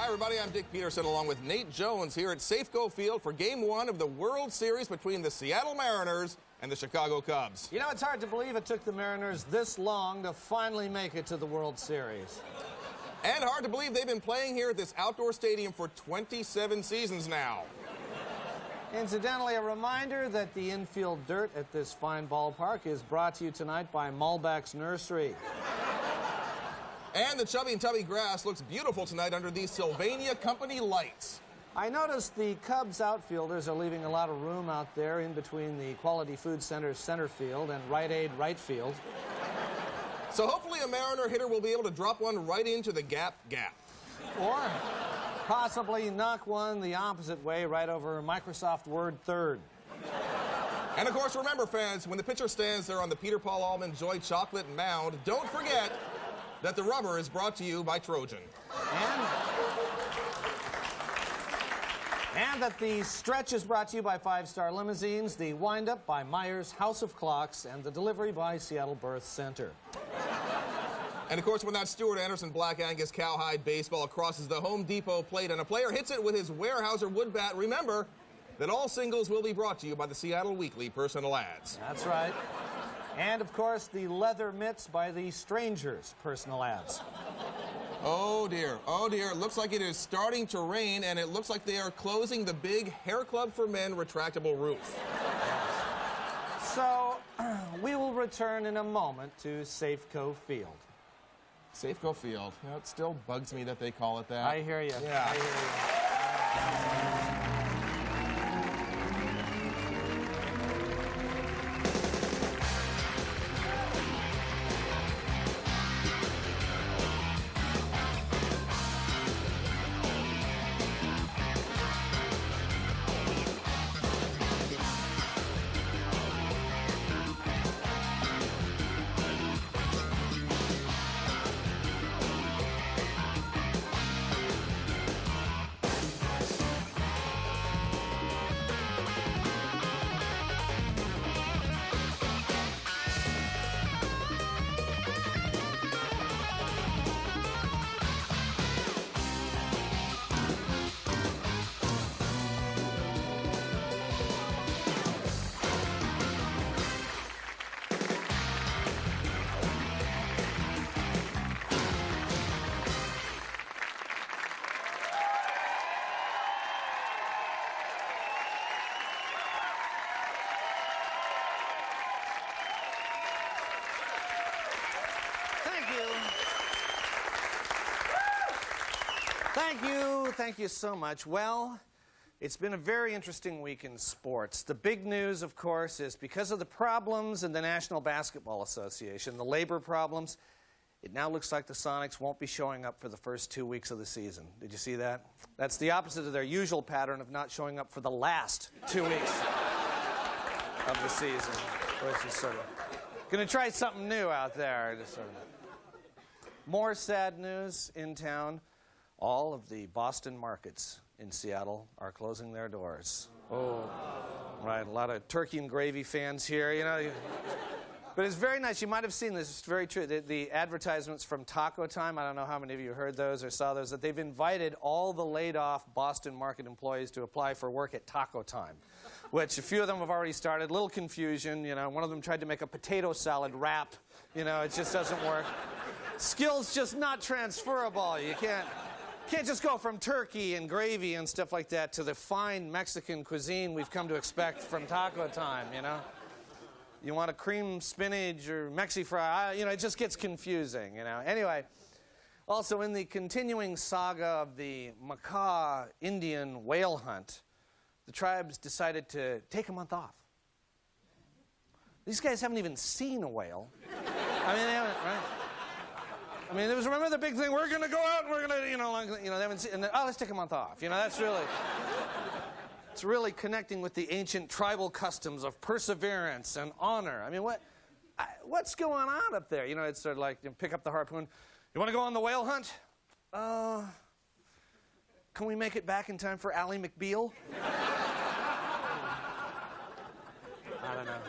everybody. I'm Dick Peterson along with Nate Jones here at Safeco Field for Game 1 of the World Series between the Seattle Mariners and the Chicago Cubs. You know, it's hard to believe it took the Mariners this long to finally make it to the World Series. And hard to believe they've been playing here at this outdoor stadium for 27 seasons now. Incidentally, a reminder that the infield dirt at this fine ballpark is brought to you tonight by Malbach's Nursery. And the Chubby and Tubby grass looks beautiful tonight under these Sylvania Company lights. I noticed the Cubs outfielders are leaving a lot of room out there in between the Quality Food Center's center field and Rite Aid right field. So hopefully a Mariner hitter will be able to drop one right into the gap. Or possibly knock one the opposite way right over Microsoft Word third. And of course, remember, fans, when the pitcher stands there on the Peter Paul Allman Joy Chocolate Mound, don't forget that the rubber is brought to you by Trojan. And that the stretch is brought to you by Five Star Limousines, the wind-up by Myers House of Clocks, and the delivery by Seattle Birth Center. And of course, when that Stuart Anderson Black Angus Cowhide baseball crosses the Home Depot plate and a player hits it with his Weyerhaeuser wood bat, remember that all singles will be brought to you by the Seattle Weekly Personal Ads. That's right. And of course, the leather mitts by the Strangers Personal Ads. Oh dear, it looks like it is starting to rain, and it looks like they are closing the big Hair Club for Men retractable roof. So, we will return in a moment to Safeco Field. Safeco Field. You know, it still bugs me that they call it that. I hear you. Yeah. I hear you. Thank you so much. Well, it's been a very interesting week in sports. The big news, of course, is because of the problems in the National Basketball Association, the labor problems, it now looks like the Sonics won't be showing up for the first 2 weeks of the season. Did you see that? That's the opposite of their usual pattern of not showing up for the last 2 weeks of the season. Which is sort of going to try something new out there. Just sort of. More sad news in town. All of the Boston markets in Seattle are closing their doors. Oh, right, a lot of turkey and gravy fans here, you know. But it's very nice. You might have seen this. It's very true. The advertisements from Taco Time, I don't know how many of you heard those or saw those, that they've invited all the laid-off Boston market employees to apply for work at Taco Time, which a few of them have already started. A little confusion, you know. One of them tried to make a potato salad wrap. You know, it just doesn't work. Skills just not transferable. You can't just go from turkey and gravy and stuff like that to the fine Mexican cuisine we've come to expect from Taco Time, you know. You want a cream spinach or Mexi-fry, you know, it just gets confusing, you know. Anyway, also in the continuing saga of the Makah Indian whale hunt, the tribes decided to take a month off. These guys haven't even seen a whale. I mean, they haven't, right? I mean, remember the big thing, we're going to go out and we're going to, they haven't seen, and then, oh, let's take a month off. You know, that's really, it's really connecting with the ancient tribal customs of perseverance and honor. I mean, what's going on up there? You know, it's sort of like, you pick up the harpoon. You want to go on the whale hunt? Can we make it back in time for Ally McBeal? I don't know.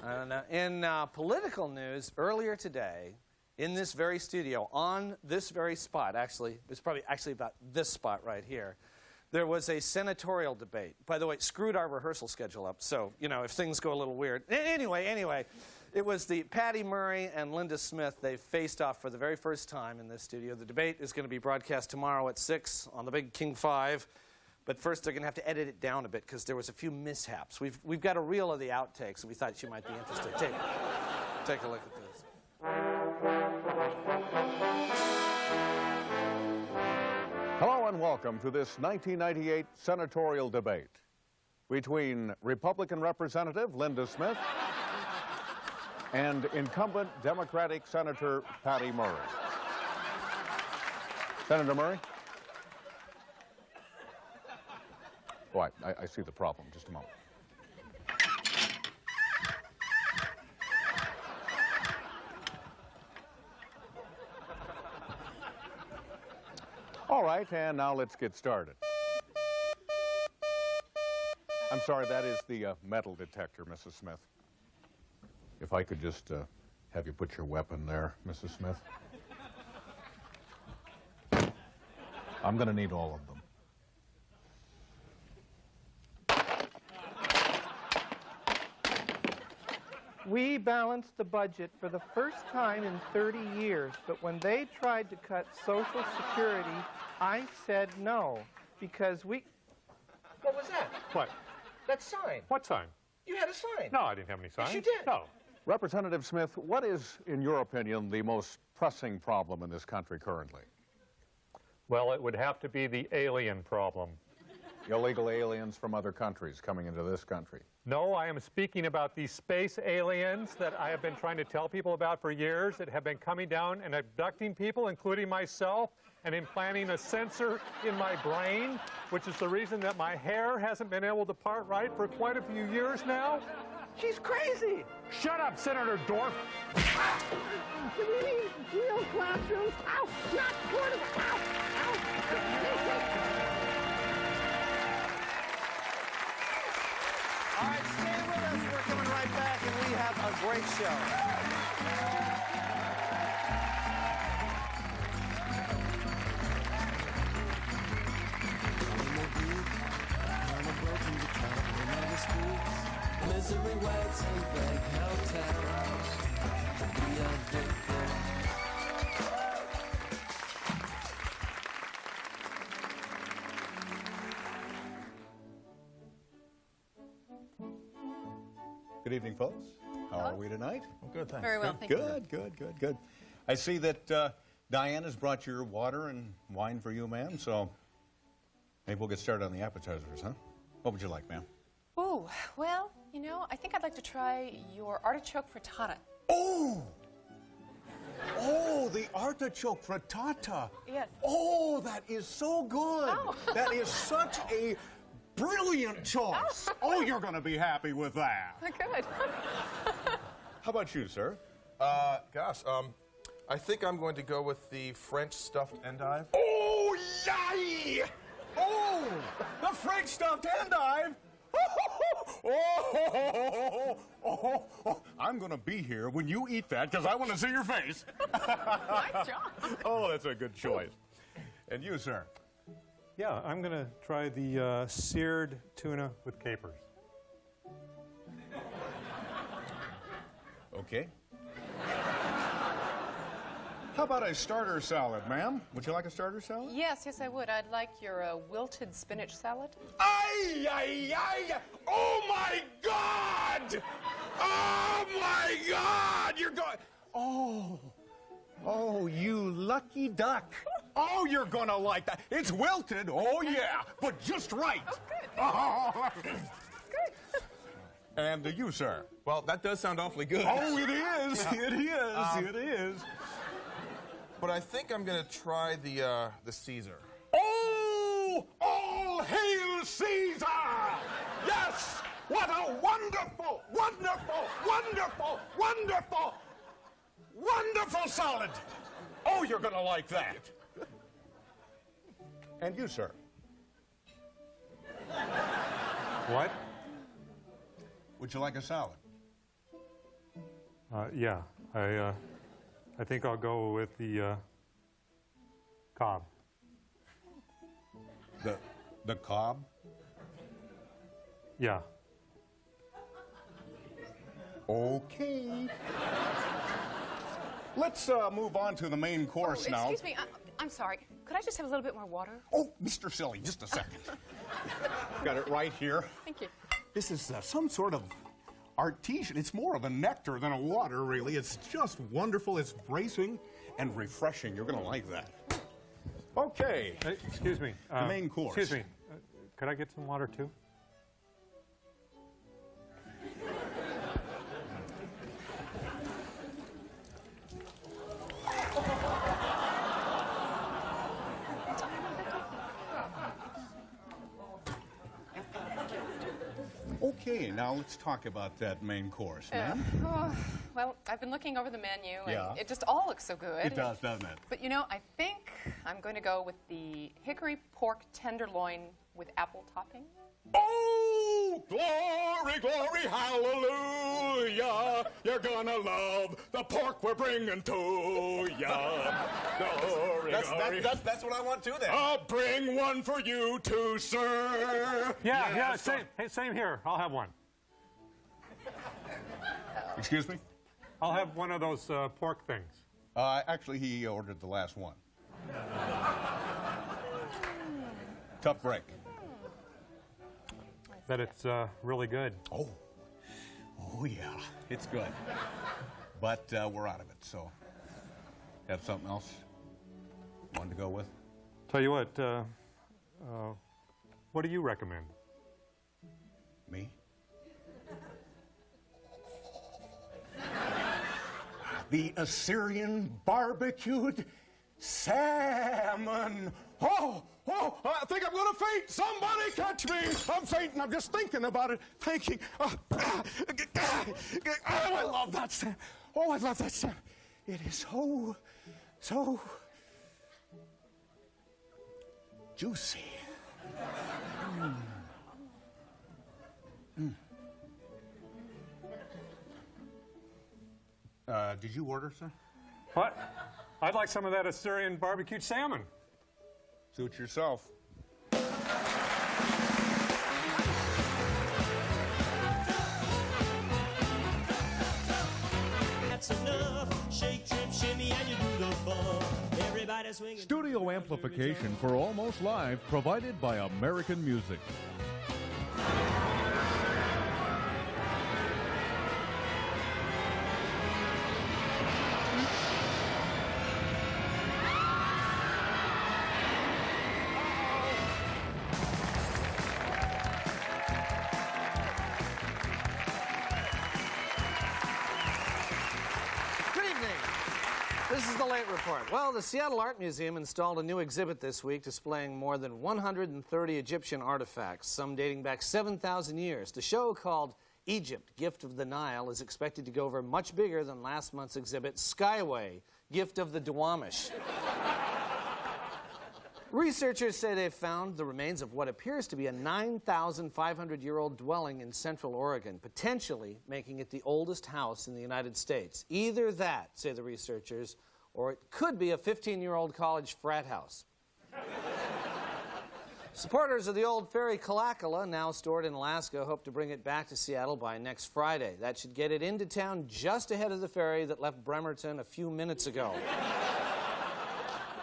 I don't know. In political news, earlier today, in this very studio, on this very spot, actually, it's probably actually about this spot right here, there was a senatorial debate. By the way, it screwed our rehearsal schedule up, so, you know, if things go a little weird. Anyway, it was the Patty Murray and Linda Smith. They faced off for the very first time in this studio. The debate is going to be broadcast tomorrow at 6 on the big King 5. But first, they're going to have to edit it down a bit because there was a few mishaps. We've got a reel of the outtakes, and we thought you might be interested. Take a look at this. Hello and welcome to this 1998 senatorial debate between Republican Representative Linda Smith and incumbent Democratic Senator Patty Murray. Senator Murray? Oh, I see the problem. Just a moment. All right, and now let's get started. I'm sorry, that is the metal detector, Mrs. Smith. If I could just have you put your weapon there, Mrs. Smith. I'm going to need all of them. We balanced the budget for the first time in 30 years, but when they tried to cut Social Security, I said no, because we... What was that? What? That sign. What sign? You had a sign. No, I didn't have any signs. Yes, you did. No. Representative Smith, what is, in your opinion, the most pressing problem in this country currently? Well, it would have to be the alien problem. Illegal aliens from other countries coming into this country. No, I am speaking about these space aliens that I have been trying to tell people about for years that have been coming down and abducting people, including myself, and implanting a sensor in my brain, which is the reason that my hair hasn't been able to part right for quite a few years now. She's crazy. Shut up, Senator Dorff. Do we need real classrooms? Ow! Not portable! Ow! Ow! All right, stay with us. We're coming right back, and we have a great show. Misery waits in big hotels to be a victim. Good evening, folks. How are we tonight? Good, thanks. Very well, thank you. Good. I see that Diane has brought your water and wine for you, ma'am, so maybe we'll get started on the appetizers, huh? What would you like, ma'am? Ooh, well, you know, I think I'd like to try your artichoke frittata. Oh, the artichoke frittata. Yes. Oh, that is so good. Oh. That is such a brilliant choice. Oh, you're going to be happy with that. Good. How about you, sir? I think I'm going to go with the French stuffed endive. Oh, yay! Oh, the French stuffed endive. I'm going to be here when you eat that because I want to see your face. Nice job. Oh, that's a good choice. And you, sir? Yeah, I'm going to try the seared tuna with capers. Okay. How about a starter salad, ma'am? Would you like a starter salad? Yes, I would. I'd like your wilted spinach salad. Ay, ay, ay! Oh, my God! Oh, my God! You're going... Oh, you lucky duck. Oh, you're gonna like that. It's wilted, oh, yeah, but just right. Oh, good. Good. And you, sir? Well, that does sound awfully good. Oh, it is. It is. But I think I'm going to try the Caesar. Oh, all hail Caesar! Yes! What a wonderful, wonderful, wonderful, wonderful, wonderful salad! Oh, you're going to like that. And you, sir? What? Would you like a salad? Yeah, I think I'll go with the Cobb. The Cobb? Yeah. Okay. Let's move on to the main course now. Excuse me, I'm sorry. Could I just have a little bit more water? Oh, Mr. Silly, just a second. Got it right here. Thank you. This is some sort of artesian. It's more of a nectar than a water, really. It's just wonderful. It's bracing and refreshing. You're going to like that. Okay. Hey, excuse me. The main course. Excuse me. Could I get some water, too? Okay, now let's talk about that main course, ma'am. Well, I've been looking over the menu, and Yeah. it just all looks so good. It does, doesn't it? But you know, I think I'm going to go with the hickory pork tenderloin with apple topping. Oh, glory, glory, hallelujah. You're gonna love the pork we're bringing to ya. Glory, glory. That's what I want too, then. I'll bring one for you too, sir. Yeah, same here. I'll have one. Excuse me? I'll have one of those pork things. Actually, he ordered the last one. Tough break. But it's really good. Oh, yeah, it's good. But we're out of it, so have something else you wanted to go with? Tell you what do you recommend? Me? The Assyrian barbecued salmon. Oh, I think I'm going to faint. Somebody catch me. I'm fainting. I'm just thinking about it, thinking. Oh, I love that salmon. Oh, I love that salmon. It is so juicy. Did you order, sir? What? I'd like some of that Assyrian barbecued salmon. Suit yourself. That's enough. Shake, trip, shimmy, and you do the ball. Everybody swinging. Studio amplification for Almost Live provided by American Music. This is the Late Report. Well, the Seattle Art Museum installed a new exhibit this week displaying more than 130 Egyptian artifacts, some dating back 7,000 years. The show, called Egypt, Gift of the Nile, is expected to go over much bigger than last month's exhibit, Skyway, Gift of the Duwamish. Researchers say they've found the remains of what appears to be a 9,500-year-old dwelling in Central Oregon, potentially making it the oldest house in the United States. Either that, say the researchers, or it could be a 15-year-old college frat house. Supporters of the old ferry Kalakala, now stored in Alaska, hope to bring it back to Seattle by next Friday. That should get it into town just ahead of the ferry that left Bremerton a few minutes ago.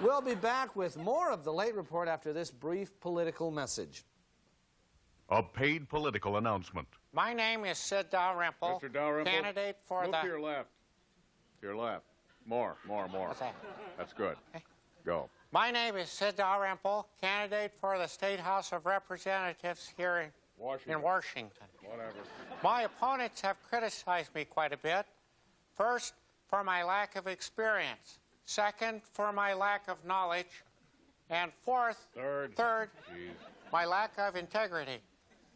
We'll be back with more of the Late Report after this brief political message. A paid political announcement. My name is Sid Dalrymple. Mr. Dalrymple, candidate for move the... to your left. To your left. More. What's that? That's good. Okay. Go. My name is Sid Dalrymple, candidate for the State House of Representatives here in Washington. Whatever. My opponents have criticized me quite a bit. First, for my lack of experience. Second, for my lack of knowledge. And fourth, third, my lack of integrity.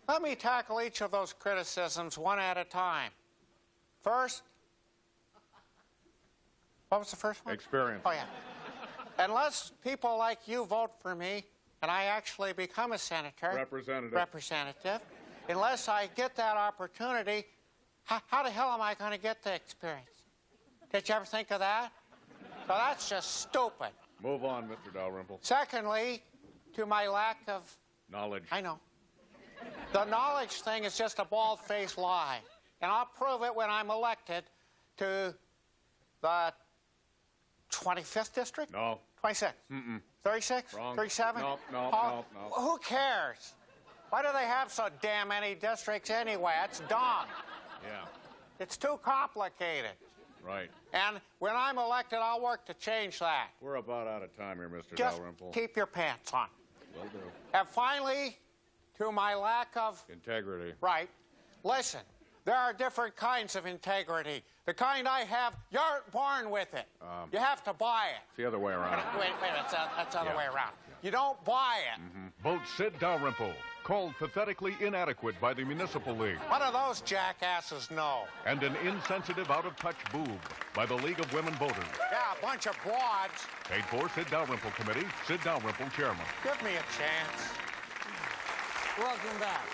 Let me tackle each of those criticisms one at a time. First, what was the first one? Experience. Oh, yeah. Unless people like you vote for me, and I actually become a senator, representative, unless I get that opportunity, how the hell am I going to get the experience? Did you ever think of that? So that's just stupid. Move on, Mr. Dalrymple. Secondly, to my lack of... Knowledge. I know. The knowledge thing is just a bald-faced lie. And I'll prove it when I'm elected to the 25th district? No. 26? 36? Wrong. 37? No. Who cares? Why do they have so damn many districts anyway? That's dumb. Yeah, It's too complicated. right. And when I'm elected, I'll work to change that. We're about out of time here, Mr. Just Dalrymple. keep your pants on. Will do. And finally, to my lack of... Integrity. Right. Listen, there are different kinds of integrity. The kind I have, you aren't born with it. You have to buy it. It's the other way around. Wait, that's the other Yeah. way around. You don't buy it. Vote Sid Dalrymple, called pathetically inadequate by the Municipal League, What do those jackasses know? and an insensitive, out-of-touch boob by the League of Women Voters. Yeah, a bunch of broads. Paid for Sid Dalrymple Committee, Sid Dalrymple Chairman. Give me a chance. Welcome back.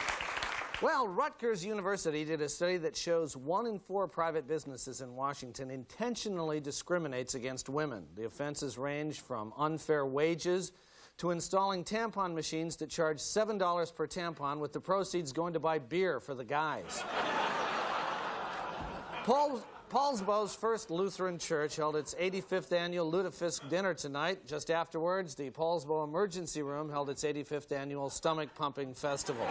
Well, Rutgers University did a study that shows 1 in 4 private businesses in Washington intentionally discriminates against women. The offenses range from unfair wages to installing tampon machines that charge $7 per tampon, with the proceeds going to buy beer for the guys. Paulsbo's First Lutheran Church held its 85th annual Lutefisk dinner tonight. Just afterwards, the Paulsbo Emergency Room held its 85th annual Stomach Pumping Festival.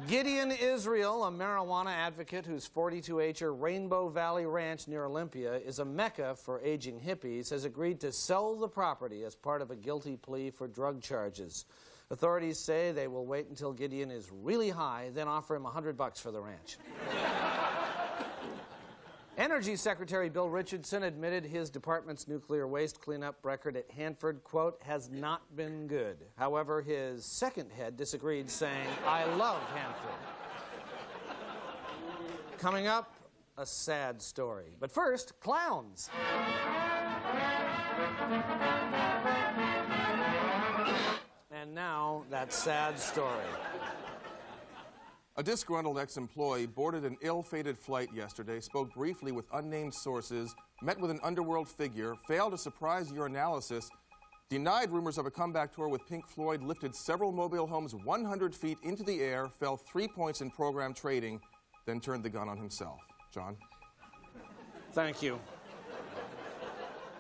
Gideon Israel, a marijuana advocate whose 42-acre Rainbow Valley Ranch near Olympia is a mecca for aging hippies, has agreed to sell the property as part of a guilty plea for drug charges. Authorities say they will wait until Gideon is really high, then offer him $100 for the ranch. Energy Secretary Bill Richardson admitted his department's nuclear waste cleanup record at Hanford, quote, has not been good. However, his second head disagreed, saying, I love Hanford. Coming up, a sad story. But first, clowns. And now, that sad story. A disgruntled ex-employee boarded an ill-fated flight yesterday, spoke briefly with unnamed sources, met with an underworld figure, failed a surprise urinalysis, denied rumors of a comeback tour with Pink Floyd, lifted several mobile homes 100 feet into the air, fell 3 points in program trading, then turned the gun on himself. John? Thank you.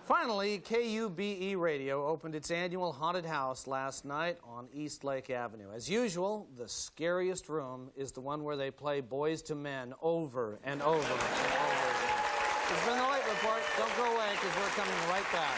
Finally, KUBE Radio opened its annual haunted house last night on East Lake Avenue. As usual, the scariest room is the one where they play Boys to Men over and over and over again. It's been the Late Report. Don't go away, because we're coming right back.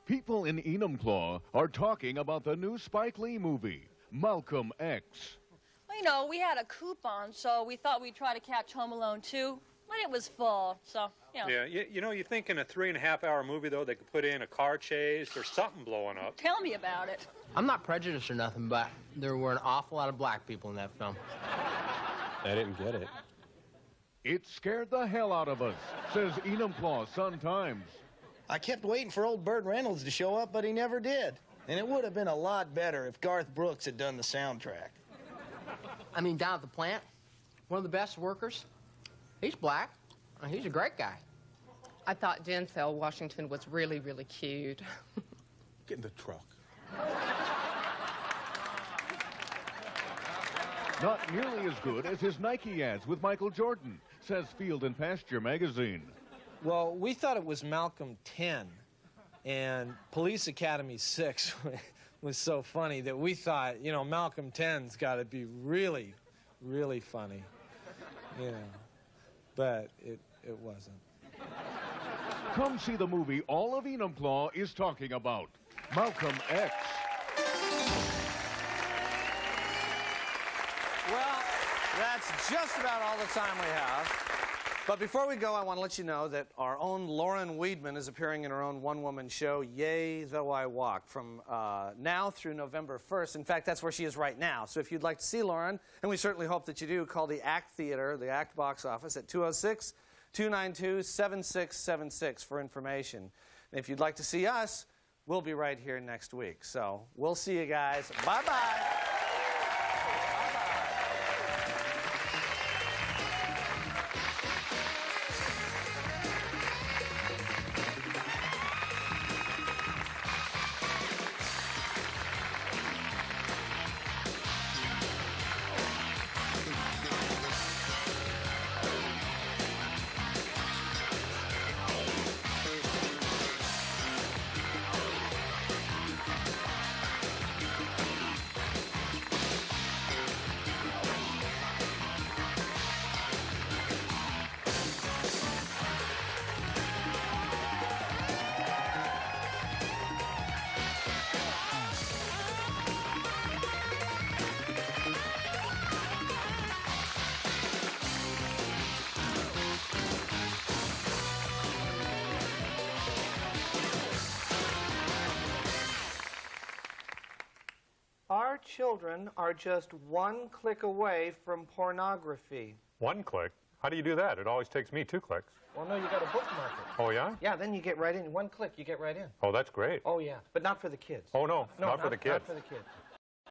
People in Enumclaw are talking about the new Spike Lee movie, Malcolm X. Well, you know, we had a coupon, so we thought we'd try to catch Home Alone 2, but it was full, so, you know. Yeah, you think in a 3.5-hour movie, though, they could put in a car chase or something blowing up. Tell me about it. I'm not prejudiced or nothing, but there were an awful lot of black people in that film. I didn't get it. It scared the hell out of us, says Enumclaw Sun-Times. I kept waiting for old Burt Reynolds to show up, but he never did. And it would have been a lot better if Garth Brooks had done the soundtrack. I mean, down at the plant, one of the best workers, he's black. He's a great guy. I thought Denzel Washington was really, really cute. Get in the truck. Not nearly as good as his Nike ads with Michael Jordan, says Field and Pasture magazine. Well, we thought it was Malcolm 10, and Police Academy 6 was so funny that we thought, you know, Malcolm 10's got to be really, really funny. Yeah, but it wasn't. Come see the movie all of Enumclaw is talking about, Malcolm X. Well, that's just about all the time we have. But before we go, I want to let you know that our own Lauren Weedman is appearing in her own one-woman show, Yea, Though I Walk, from now through November 1st. In fact, that's where she is right now. So if you'd like to see Lauren, and we certainly hope that you do, call the ACT Theater, the ACT box office at 206-292-7676 for information. And if you'd like to see us, we'll be right here next week. So we'll see you guys. Bye-bye. Our children are just one click away from pornography. One click? How do you do that? It always takes me 2 clicks. Well, no, you got to bookmark it. Oh, yeah? Yeah, then you get right in. One click, you get right in. Oh, that's great. Oh, yeah, but not for the kids. Oh, no, not for the kids. Not for the kids.